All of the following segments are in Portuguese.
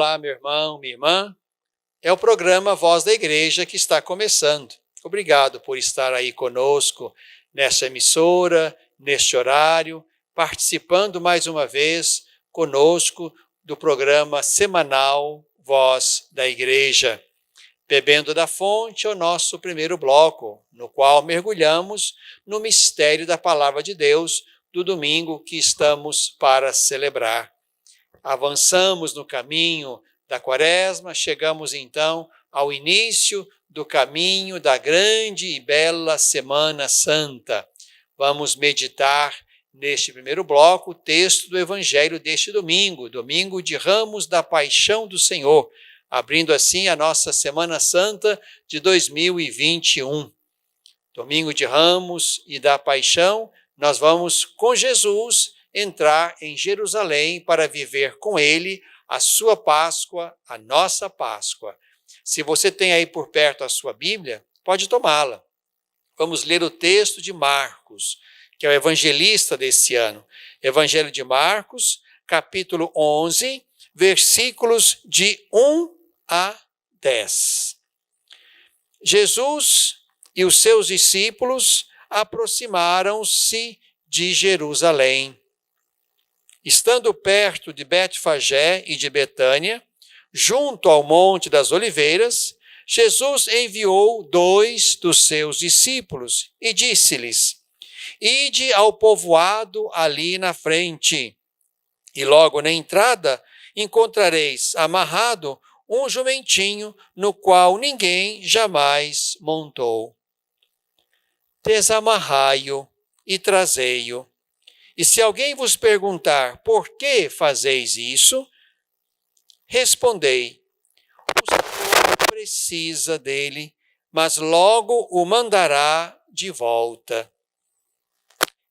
Olá, meu irmão, minha irmã. É o programa Voz da Igreja que está começando. Obrigado por estar aí conosco nessa emissora, neste horário, participando mais uma vez conosco do programa semanal Voz da Igreja. Bebendo da fonte é o nosso primeiro bloco, no qual mergulhamos no mistério da Palavra de Deus do domingo que estamos para celebrar. Avançamos no caminho da Quaresma, chegamos então ao início do caminho da grande e bela Semana Santa. Vamos meditar neste primeiro bloco o texto do Evangelho deste domingo, domingo de Ramos da Paixão do Senhor, abrindo assim a nossa Semana Santa de 2021. Domingo de Ramos e da Paixão, nós vamos com Jesus entrar em Jerusalém para viver com ele a sua Páscoa, a nossa Páscoa. Se você tem aí por perto a sua Bíblia, pode tomá-la. Vamos ler o texto de Marcos, que é o evangelista desse ano. Evangelho de Marcos, capítulo 11, versículos de 1 a 10. Jesus e os seus discípulos aproximaram-se de Jerusalém. Estando perto de Betfagé e de Betânia, junto ao Monte das Oliveiras, Jesus enviou 2 dos seus discípulos e disse-lhes: Ide ao povoado ali na frente, e logo na entrada encontrareis amarrado um jumentinho no qual ninguém jamais montou. Desamarrai-o e trazei-o. E se alguém vos perguntar por que fazeis isso, respondei: o Senhor precisa dele, mas logo o mandará de volta.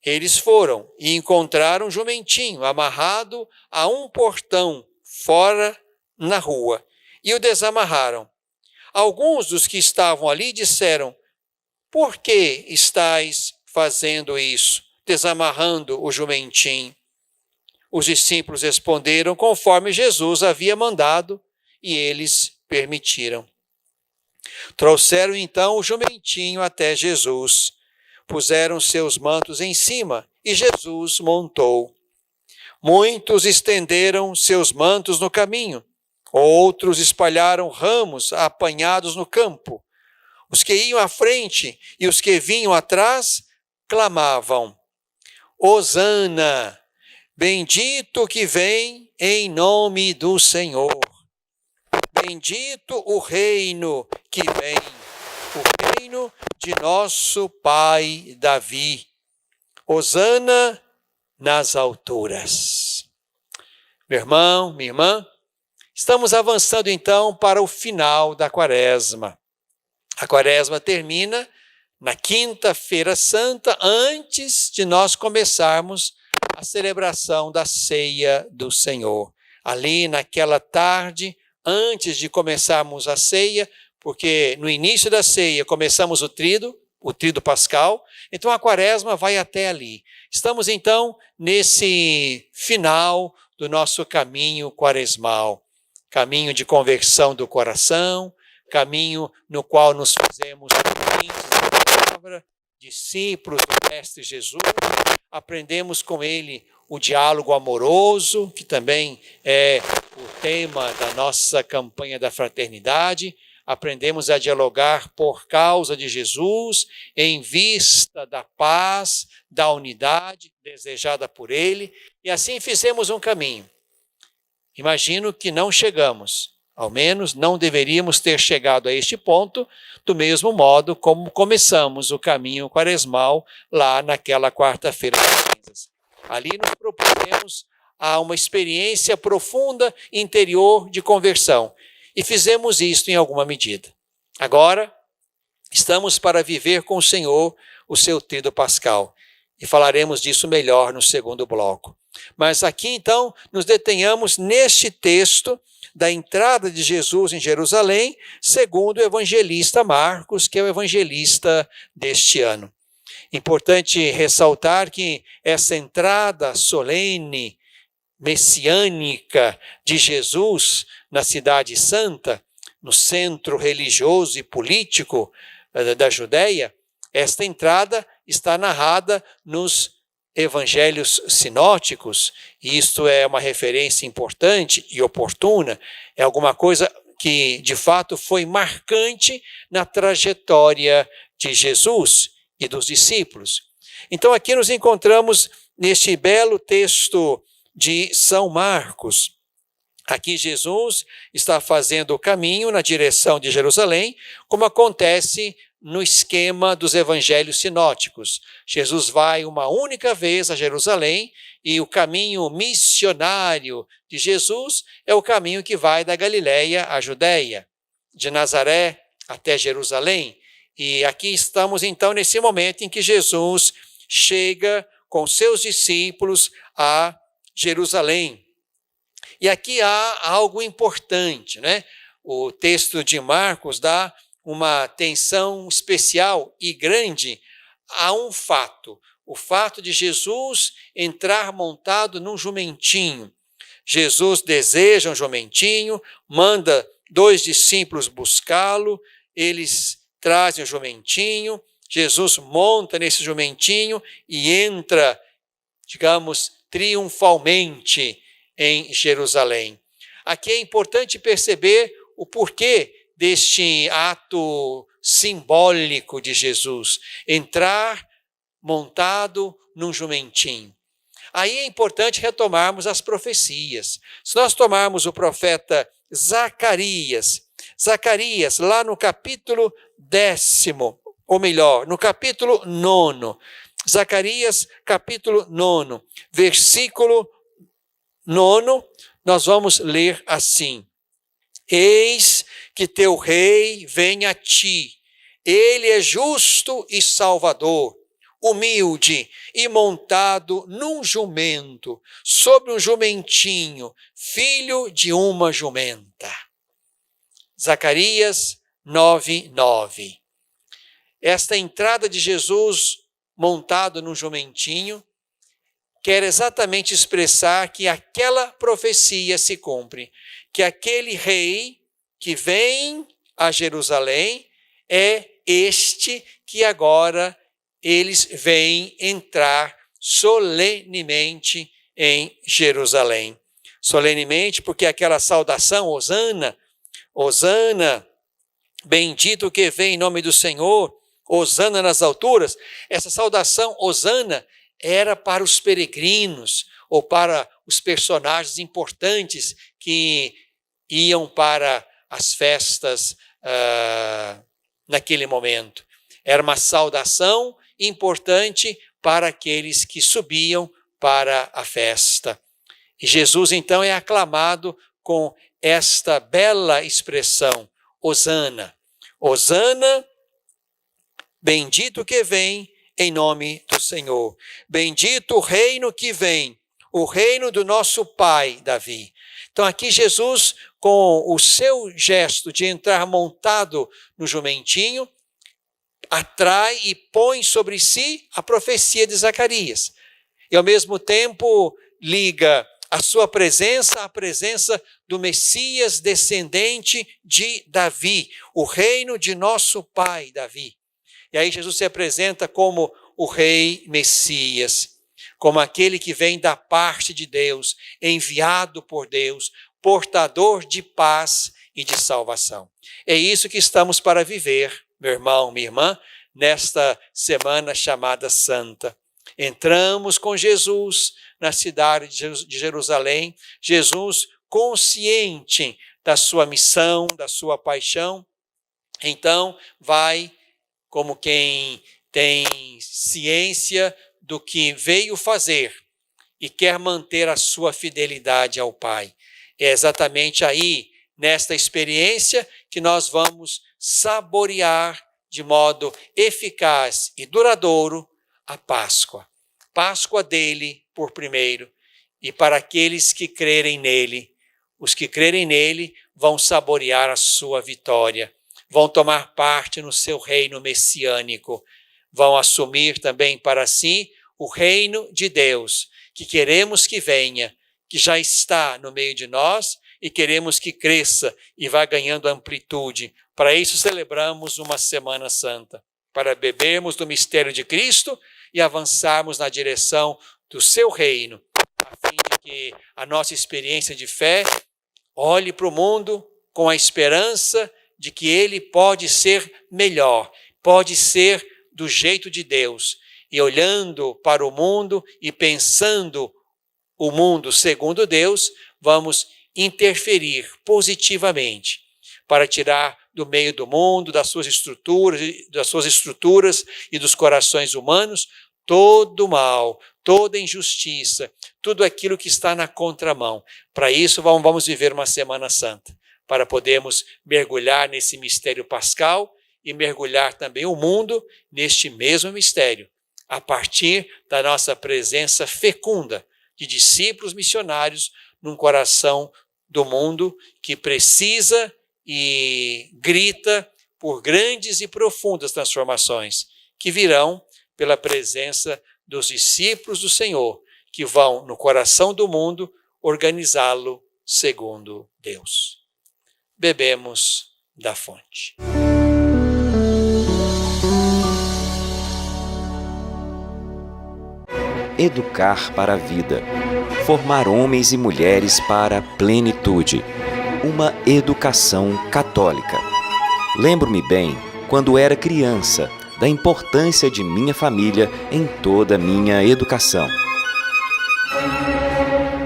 Eles foram e encontraram um jumentinho amarrado a um portão fora na rua e o desamarraram. Alguns dos que estavam ali disseram: por que estáis fazendo isso, desamarrando o jumentinho? Os discípulos responderam conforme Jesus havia mandado, e eles permitiram. Trouxeram então o jumentinho até Jesus, puseram seus mantos em cima, e Jesus montou. Muitos estenderam seus mantos no caminho, outros espalharam ramos apanhados no campo. Os que iam à frente e os que vinham atrás clamavam: Hosana, bendito que vem em nome do Senhor. Bendito o reino que vem, o reino de nosso pai Davi. Hosana nas alturas. Meu irmão, minha irmã, estamos avançando então para o final da Quaresma. A Quaresma termina na quinta-feira santa, antes de nós começarmos a celebração da ceia do Senhor. Ali naquela tarde, antes de começarmos a ceia, porque no início da ceia começamos o tríduo pascal, então a Quaresma vai até ali. Estamos então nesse final do nosso caminho quaresmal, caminho de conversão do coração, caminho no qual nos fazemos ouvintes da palavra, discípulos do Mestre Jesus, aprendemos com ele o diálogo amoroso, que também é o tema da nossa campanha da fraternidade. Aprendemos a dialogar por causa de Jesus, em vista da paz, da unidade desejada por ele, e assim fizemos um caminho. Imagino que não chegamos, ao menos não deveríamos ter chegado a este ponto, do mesmo modo como começamos o caminho quaresmal lá naquela quarta-feira das cinzas. Ali nos propusemos a uma experiência profunda interior de conversão e fizemos isto em alguma medida. Agora, estamos para viver com o Senhor o seu tríduo pascal e falaremos disso melhor no segundo bloco. Mas aqui então nos detenhamos neste texto da entrada de Jesus em Jerusalém, segundo o evangelista Marcos, que é o evangelista deste ano. Importante ressaltar que essa entrada solene messiânica de Jesus na Cidade Santa, no centro religioso e político da Judéia, esta entrada está narrada nos evangelhos sinóticos, e isto é uma referência importante e oportuna, é alguma coisa que de fato foi marcante na trajetória de Jesus e dos discípulos. Então aqui nos encontramos neste belo texto de São Marcos. Aqui Jesus está fazendo o caminho na direção de Jerusalém, como acontece no esquema dos evangelhos sinóticos. Jesus vai uma única vez a Jerusalém e o caminho missionário de Jesus é o caminho que vai da Galileia à Judéia, de Nazaré até Jerusalém. E aqui estamos então nesse momento em que Jesus chega com seus discípulos a Jerusalém. E aqui há algo importante, né? O texto de Marcos dá uma atenção especial e grande a um fato, o fato de Jesus entrar montado num jumentinho. Jesus deseja um jumentinho, manda 2 discípulos buscá-lo, eles trazem o jumentinho, Jesus monta nesse jumentinho e entra, digamos, triunfalmente em Jerusalém. Aqui é importante perceber o porquê deste ato simbólico de Jesus, entrar montado num jumentinho. Aí é importante retomarmos as profecias. Se nós tomarmos o profeta Zacarias, lá no capítulo 10º, ou melhor, no capítulo 9, Zacarias capítulo 9, versículo 9, nós vamos ler assim: Eis que teu rei vem a ti, ele é justo e salvador, humilde e montado num jumento, sobre um jumentinho, filho de uma jumenta. Zacarias 9:9. Esta entrada de Jesus montado num jumentinho quer exatamente expressar que aquela profecia se cumpre, que aquele rei que vem a Jerusalém é este que agora eles vêm entrar solenemente em Jerusalém. Solenemente porque aquela saudação, Hosana, Hosana, bendito que vem em nome do Senhor, Hosana nas alturas, essa saudação, Hosana, era para os peregrinos ou para os personagens importantes que iam para as festas naquele momento. Era uma saudação importante para aqueles que subiam para a festa. E Jesus então é aclamado com esta bela expressão, Hosana. Hosana, bendito que vem em nome do Senhor. Bendito o reino que vem, o reino do nosso pai Davi. Então aqui Jesus, com o seu gesto de entrar montado no jumentinho, atrai e põe sobre si a profecia de Zacarias. E ao mesmo tempo liga a sua presença à presença do Messias descendente de Davi, o reino de nosso pai Davi. E aí Jesus se apresenta como o rei Messias, como aquele que vem da parte de Deus, enviado por Deus, portador de paz e de salvação. É isso que estamos para viver, meu irmão, minha irmã, nesta semana chamada Santa. Entramos com Jesus na cidade de Jerusalém, Jesus consciente da sua missão, da sua paixão, então vai como quem tem ciência do que veio fazer e quer manter a sua fidelidade ao Pai. É exatamente aí, nesta experiência, que nós vamos saborear de modo eficaz e duradouro a Páscoa. Páscoa dele por primeiro e para aqueles que crerem nele. Os que crerem nele vão saborear a sua vitória, vão tomar parte no seu reino messiânico, vão assumir também para si o reino de Deus, que queremos que venha, que já está no meio de nós e queremos que cresça e vá ganhando amplitude. Para isso celebramos uma Semana Santa, para bebermos do mistério de Cristo e avançarmos na direção do seu reino, a fim de que a nossa experiência de fé olhe para o mundo com a esperança de que ele pode ser melhor, pode ser do jeito de Deus. E olhando para o mundo e pensando o mundo segundo Deus, vamos interferir positivamente para tirar do meio do mundo, das suas estruturas e dos corações humanos, todo o mal, toda injustiça, tudo aquilo que está na contramão. Para isso, vamos viver uma Semana Santa, para podermos mergulhar nesse mistério pascal e mergulhar também o mundo neste mesmo mistério, a partir da nossa presença fecunda de discípulos missionários num coração do mundo que precisa e grita por grandes e profundas transformações que virão pela presença dos discípulos do Senhor, que vão no coração do mundo organizá-lo segundo Deus. Bebemos da fonte. Educar para a vida. Formar homens e mulheres para a plenitude. Uma educação católica. Lembro-me bem, quando era criança, da importância de minha família em toda a minha educação.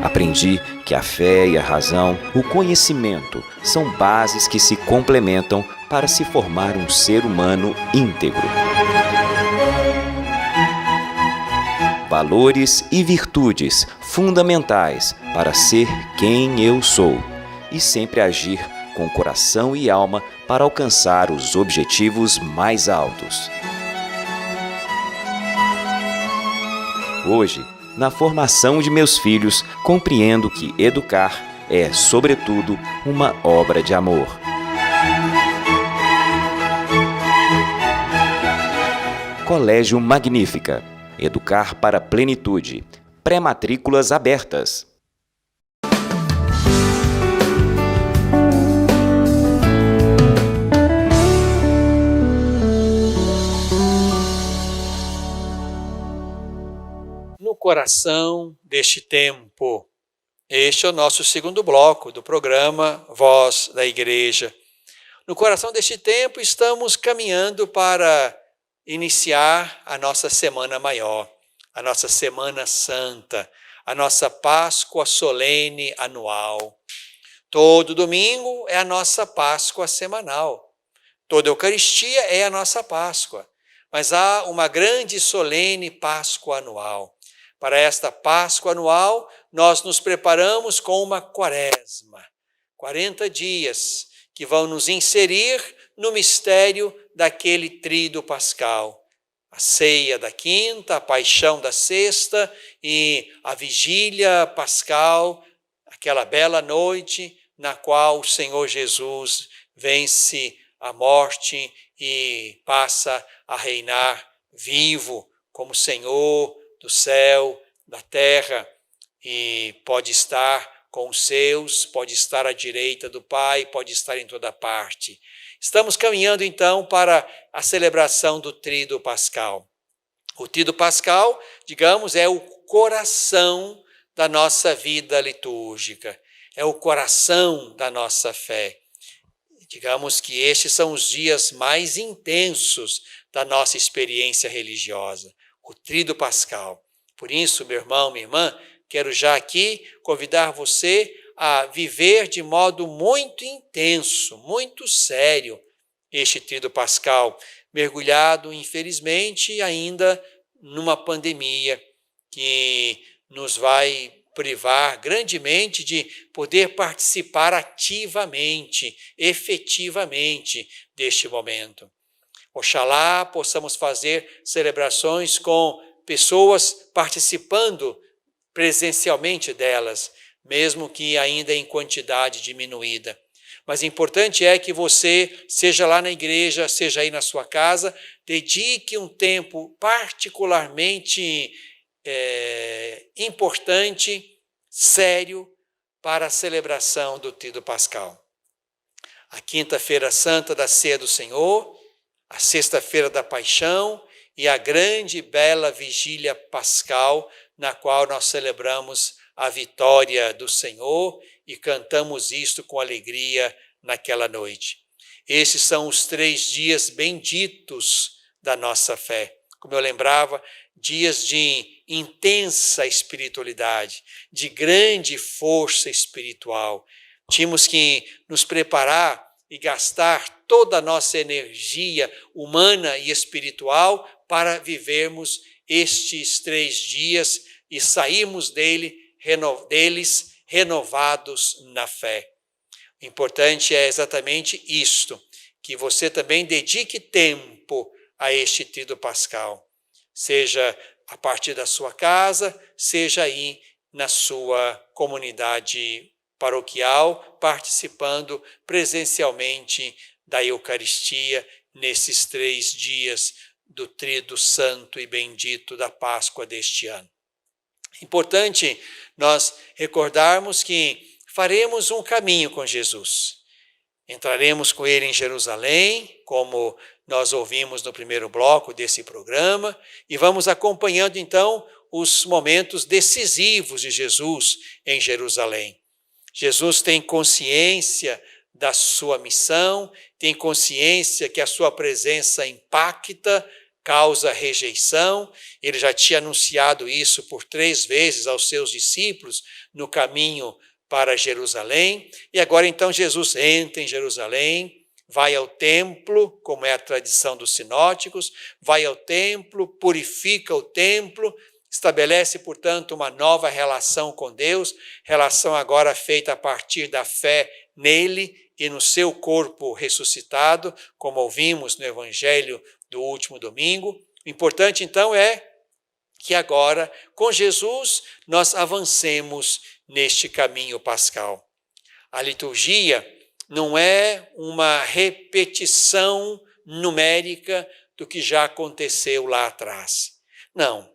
Aprendi que a fé e a razão, o conhecimento, são bases que se complementam para se formar um ser humano íntegro. Valores e virtudes fundamentais para ser quem eu sou e sempre agir com coração e alma para alcançar os objetivos mais altos. Hoje, na formação de meus filhos, compreendo que educar é, sobretudo, uma obra de amor. Colégio Magnífica. Educar para a plenitude. Pré-matrículas abertas. No coração deste tempo. Este é o nosso segundo bloco do programa Voz da Igreja. No coração deste tempo, estamos caminhando para iniciar a nossa Semana Maior, a nossa Semana Santa, a nossa Páscoa solene anual. Todo domingo é a nossa Páscoa semanal. Toda Eucaristia é a nossa Páscoa. Mas há uma grande e solene Páscoa anual. Para esta Páscoa anual, nós nos preparamos com uma quaresma, 40 dias, que vão nos inserir no mistério daquele tríduo pascal. A ceia da quinta, a paixão da sexta e a vigília pascal, aquela bela noite na qual o Senhor Jesus vence a morte e passa a reinar vivo como Senhor do céu, da terra, e pode estar com os seus, pode estar à direita do Pai, pode estar em toda parte. Estamos caminhando então para a celebração do Tríduo Pascal. O Tríduo Pascal, digamos, é o coração da nossa vida litúrgica, é o coração da nossa fé. Digamos que estes são os dias mais intensos da nossa experiência religiosa, o Tríduo Pascal. Por isso, meu irmão, minha irmã, quero já aqui convidar você a viver de modo muito intenso, muito sério, este Tríduo Pascal, mergulhado, infelizmente, ainda numa pandemia que nos vai privar grandemente de poder participar ativamente, efetivamente deste momento. Oxalá possamos fazer celebrações com pessoas participando presencialmente delas, mesmo que ainda em quantidade diminuída. Mas o importante é que você, seja lá na igreja, seja aí na sua casa, dedique um tempo particularmente importante, sério para a celebração do Tríduo Pascal. A quinta-feira santa da Ceia do Senhor, a sexta-feira da Paixão e a grande e bela vigília pascal, na qual nós celebramos a vitória do Senhor e cantamos isto com alegria naquela noite. Esses são os 3 dias benditos da nossa fé. Como eu lembrava, dias de intensa espiritualidade, de grande força espiritual. Tínhamos que nos preparar e gastar toda a nossa energia humana e espiritual para vivermos estes 3 dias e sairmos deles renovados na fé. O importante é exatamente isto, que você também dedique tempo a este Tríduo Pascal, seja a partir da sua casa, seja aí na sua comunidade paroquial, participando presencialmente da Eucaristia nesses 3 dias do Tríduo Santo e Bendito da Páscoa deste ano. Importante nós recordarmos que faremos um caminho com Jesus. Entraremos com ele em Jerusalém, como nós ouvimos no primeiro bloco desse programa, e vamos acompanhando então os momentos decisivos de Jesus em Jerusalém. Jesus tem consciência da sua missão, tem consciência que a sua presença impacta, causa rejeição. Ele já tinha anunciado isso por 3 vezes aos seus discípulos no caminho para Jerusalém. E agora então Jesus entra em Jerusalém, vai ao templo, como é a tradição dos sinóticos, vai ao templo, purifica o templo, estabelece, portanto, uma nova relação com Deus, relação agora feita a partir da fé nele e no seu corpo ressuscitado, como ouvimos no Evangelho do último domingo. O importante, então, é que agora, com Jesus, nós avancemos neste caminho pascal. A liturgia não é uma repetição numérica do que já aconteceu lá atrás. Não.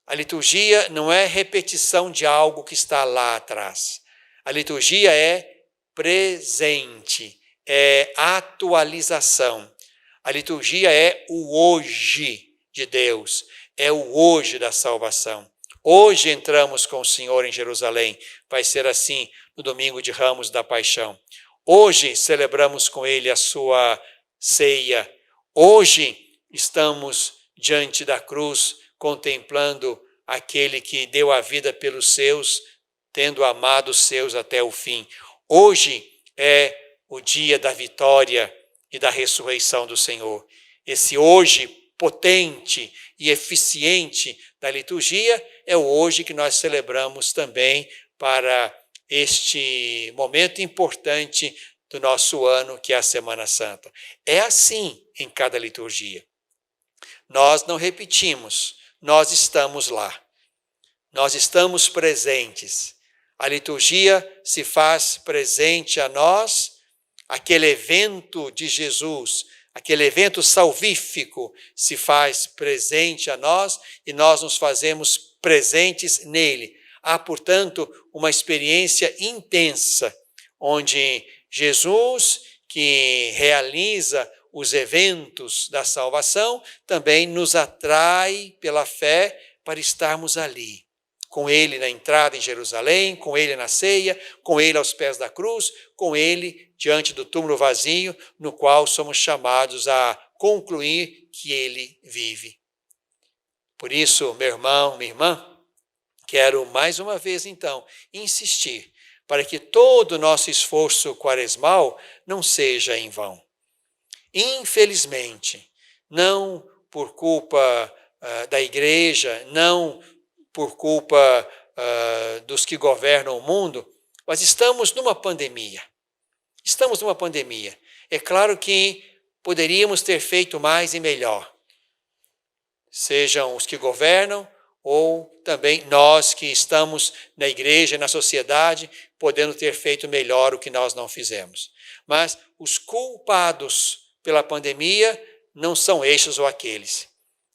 A liturgia não é repetição de algo que está lá atrás. A liturgia é presente, é atualização. A liturgia é o hoje de Deus, é o hoje da salvação. Hoje entramos com o Senhor em Jerusalém, vai ser assim no domingo de Ramos da Paixão. Hoje celebramos com ele a sua ceia. Hoje estamos diante da cruz, contemplando aquele que deu a vida pelos seus, tendo amado os seus até o fim. Hoje é o dia da vitória e da ressurreição do Senhor. Esse hoje potente e eficiente da liturgia é o hoje que nós celebramos também para este momento importante do nosso ano, que é a Semana Santa. É assim em cada liturgia. Nós não repetimos, nós estamos lá. Nós estamos presentes. A liturgia se faz presente a nós, aquele evento de Jesus, aquele evento salvífico se faz presente a nós e nós nos fazemos presentes nele. Há, portanto, uma experiência intensa, onde Jesus, que realiza os eventos da salvação, também nos atrai pela fé para estarmos ali, com ele na entrada em Jerusalém, com ele na ceia, com ele aos pés da cruz, com ele diante do túmulo vazio, no qual somos chamados a concluir que ele vive. Por isso, meu irmão, minha irmã, quero mais uma vez, então, insistir para que todo o nosso esforço quaresmal não seja em vão. Infelizmente, não por culpa da igreja, não por culpa dos que governam o mundo, mas estamos numa pandemia. Estamos numa pandemia. É claro que poderíamos ter feito mais e melhor. Sejam os que governam ou também nós que estamos na igreja, na sociedade, podendo ter feito melhor o que nós não fizemos. Mas os culpados pela pandemia não são estes ou aqueles.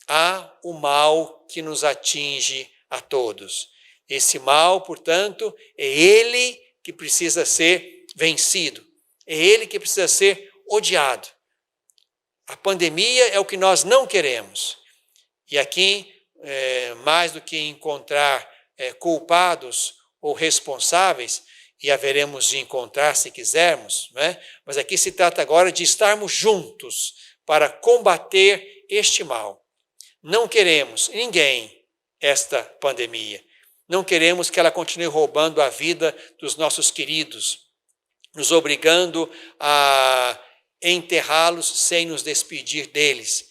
Há o mal que nos atinge a todos. Esse mal, portanto, é ele que precisa ser vencido. É ele que precisa ser odiado. A pandemia é o que nós não queremos. E aqui, mais do que encontrar culpados ou responsáveis, e haveremos de encontrar se quisermos, né? Mas aqui se trata agora de estarmos juntos para combater este mal. Não queremos ninguém esta pandemia. Não queremos que ela continue roubando a vida dos nossos queridos, nos obrigando a enterrá-los sem nos despedir deles,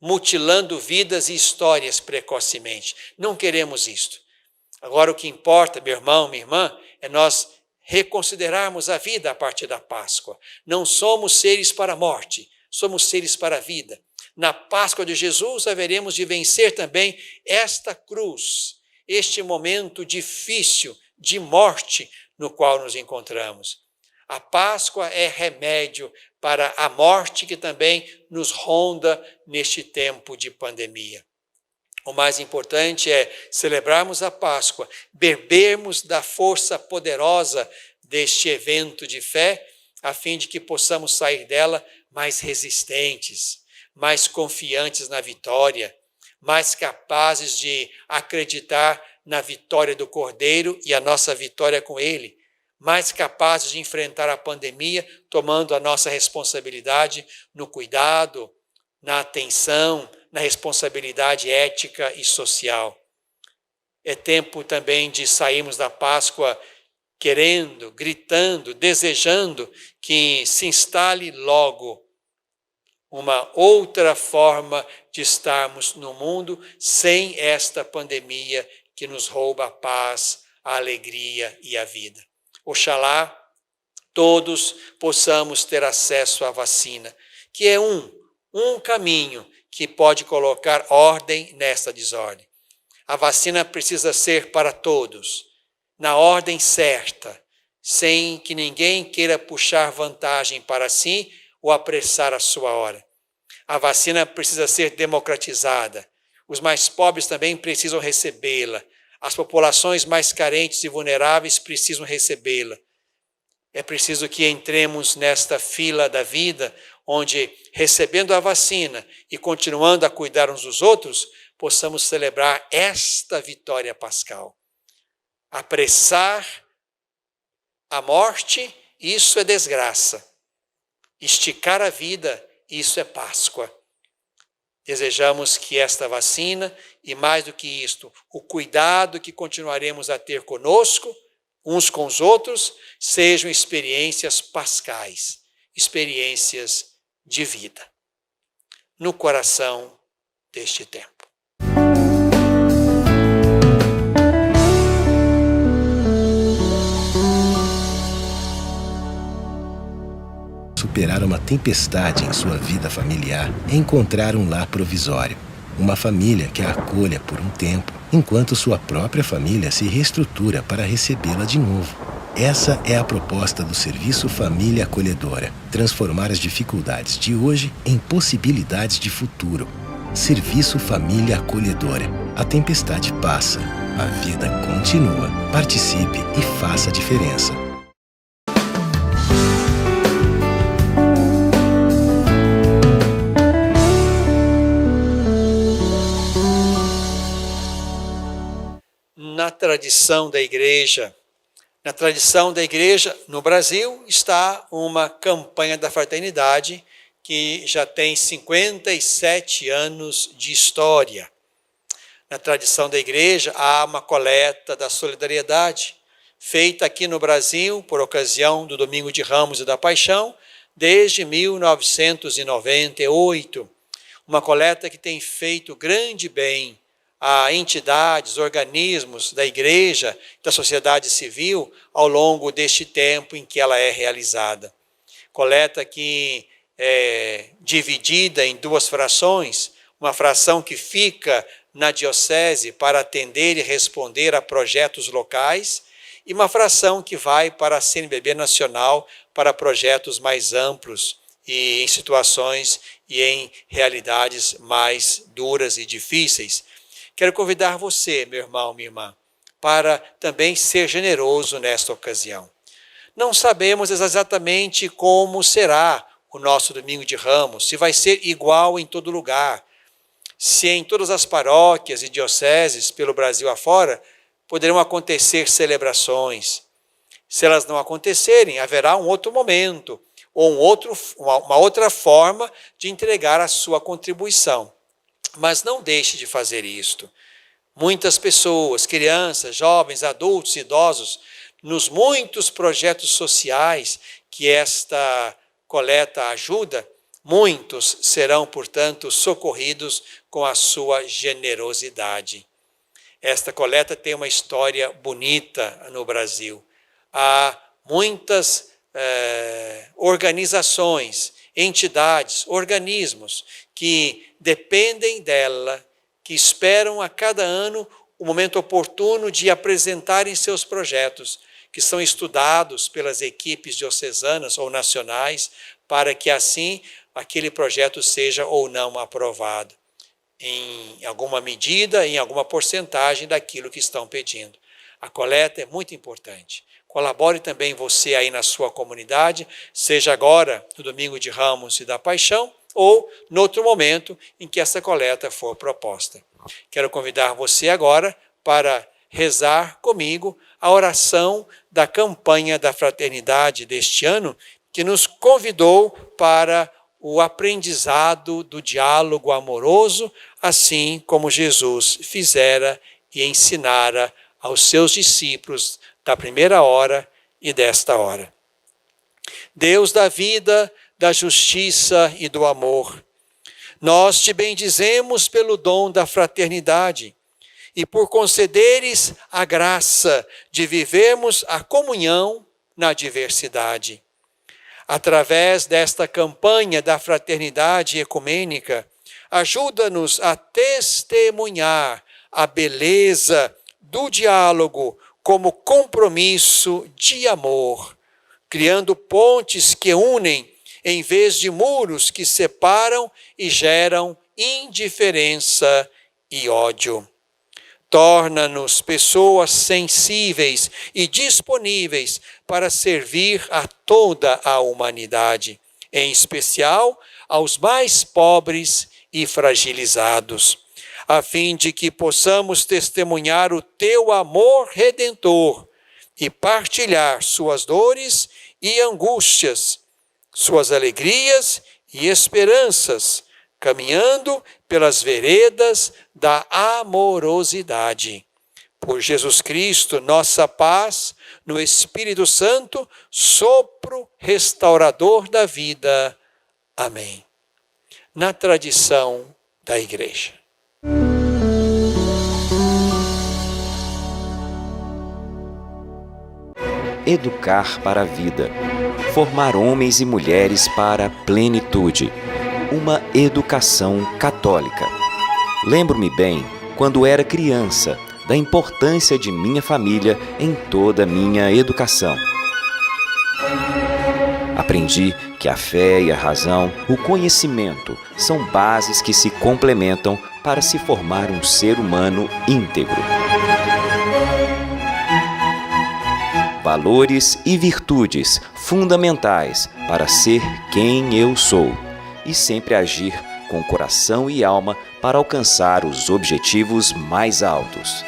mutilando vidas e histórias precocemente. Não queremos isto. Agora o que importa, meu irmão, minha irmã, é nós reconsiderarmos a vida a partir da Páscoa. Não somos seres para a morte, somos seres para a vida. Na Páscoa de Jesus haveremos de vencer também esta cruz, este momento difícil de morte no qual nos encontramos. A Páscoa é remédio para a morte que também nos ronda neste tempo de pandemia. O mais importante é celebrarmos a Páscoa, bebermos da força poderosa deste evento de fé, a fim de que possamos sair dela mais resistentes, mais confiantes na vitória, mais capazes de acreditar na vitória do Cordeiro e a nossa vitória com ele, mais capazes de enfrentar a pandemia, tomando a nossa responsabilidade no cuidado, na atenção, na responsabilidade ética e social. É tempo também de sairmos da Páscoa querendo, gritando, desejando que se instale logo uma outra forma de estarmos no mundo sem esta pandemia que nos rouba a paz, a alegria e a vida. Oxalá todos possamos ter acesso à vacina, que é um caminho que pode colocar ordem nesta desordem. A vacina precisa ser para todos, na ordem certa, sem que ninguém queira puxar vantagem para si ou apressar a sua hora. A vacina precisa ser democratizada. Os mais pobres também precisam recebê-la. As populações mais carentes e vulneráveis precisam recebê-la. É preciso que entremos nesta fila da vida, onde, recebendo a vacina e continuando a cuidar uns dos outros, possamos celebrar esta vitória pascal. Apressar a morte, isso é desgraça. Esticar a vida, isso é Páscoa. Desejamos que esta vacina, e mais do que isto, o cuidado que continuaremos a ter conosco, uns com os outros, sejam experiências pascais, experiências de vida, no coração deste tempo. Superar uma tempestade em sua vida familiar é encontrar um lar provisório. Uma família que a acolha por um tempo, enquanto sua própria família se reestrutura para recebê-la de novo. Essa é a proposta do Serviço Família Acolhedora. Transformar as dificuldades de hoje em possibilidades de futuro. Serviço Família Acolhedora. A tempestade passa, a vida continua. Participe e faça a diferença. Na tradição da igreja no Brasil está uma campanha da fraternidade que já tem 57 anos de história. Na tradição da igreja há uma coleta da solidariedade, feita aqui no Brasil por ocasião do Domingo de Ramos e da Paixão, desde 1998. Uma coleta que tem feito grande bem a entidades, organismos da igreja, da sociedade civil, ao longo deste tempo em que ela é realizada. Coleta que é dividida em duas frações, uma fração que fica na diocese para atender e responder a projetos locais, e uma fração que vai para a CNBB Nacional para projetos mais amplos e em situações e em realidades mais duras e difíceis. Quero convidar você, meu irmão, minha irmã, para também ser generoso nesta ocasião. Não sabemos exatamente como será o nosso Domingo de Ramos, se vai ser igual em todo lugar, se em todas as paróquias e dioceses pelo Brasil afora poderão acontecer celebrações. Se elas não acontecerem, haverá um outro momento, ou uma outra forma de entregar a sua contribuição. Mas não deixe de fazer isto. Muitas pessoas, crianças, jovens, adultos, idosos, nos muitos projetos sociais que esta coleta ajuda, muitos serão, portanto, socorridos com a sua generosidade. Esta coleta tem uma história bonita no Brasil. Há muitas organizações, entidades, organismos que dependem dela, que esperam a cada ano o momento oportuno de apresentarem seus projetos, que são estudados pelas equipes diocesanas ou nacionais, para que assim aquele projeto seja ou não aprovado, em alguma medida, em alguma porcentagem daquilo que estão pedindo. A coleta é muito importante. Colabore também você aí na sua comunidade, seja agora no Domingo de Ramos e da Paixão, ou no outro momento em que essa coleta for proposta. Quero convidar você agora para rezar comigo a oração da campanha da fraternidade deste ano, que nos convidou para o aprendizado do diálogo amoroso, assim como Jesus fizera e ensinara aos seus discípulos da primeira hora e desta hora. Deus da vida, da justiça e do amor, nós te bendizemos pelo dom da fraternidade e por concederes a graça de vivermos a comunhão na diversidade. Através desta campanha da fraternidade ecumênica, ajuda-nos a testemunhar a beleza do diálogo como compromisso de amor, criando pontes que unem em vez de muros que separam e geram indiferença e ódio. Torna-nos pessoas sensíveis e disponíveis para servir a toda a humanidade, em especial aos mais pobres e fragilizados, a fim de que possamos testemunhar o teu amor redentor e partilhar suas dores e angústias, suas alegrias e esperanças, caminhando pelas veredas da amorosidade. Por Jesus Cristo, nossa paz, no Espírito Santo, sopro restaurador da vida. Amém. Na tradição da Igreja. Educar para a vida. Formar homens e mulheres para a plenitude. Uma educação católica. Lembro-me bem, quando era criança, da importância de minha família em toda a minha educação. Aprendi que a fé e a razão, o conhecimento, são bases que se complementam para se formar um ser humano íntegro. Valores e virtudes fundamentais para ser quem eu sou e sempre agir com coração e alma para alcançar os objetivos mais altos.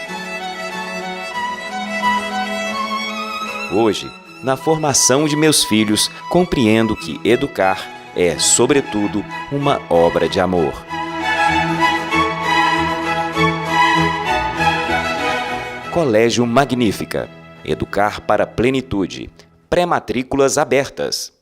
Hoje, na formação de meus filhos, compreendo que educar é, sobretudo, uma obra de amor. Colégio Magnífica. Educar para a plenitude. Pré-matrículas abertas.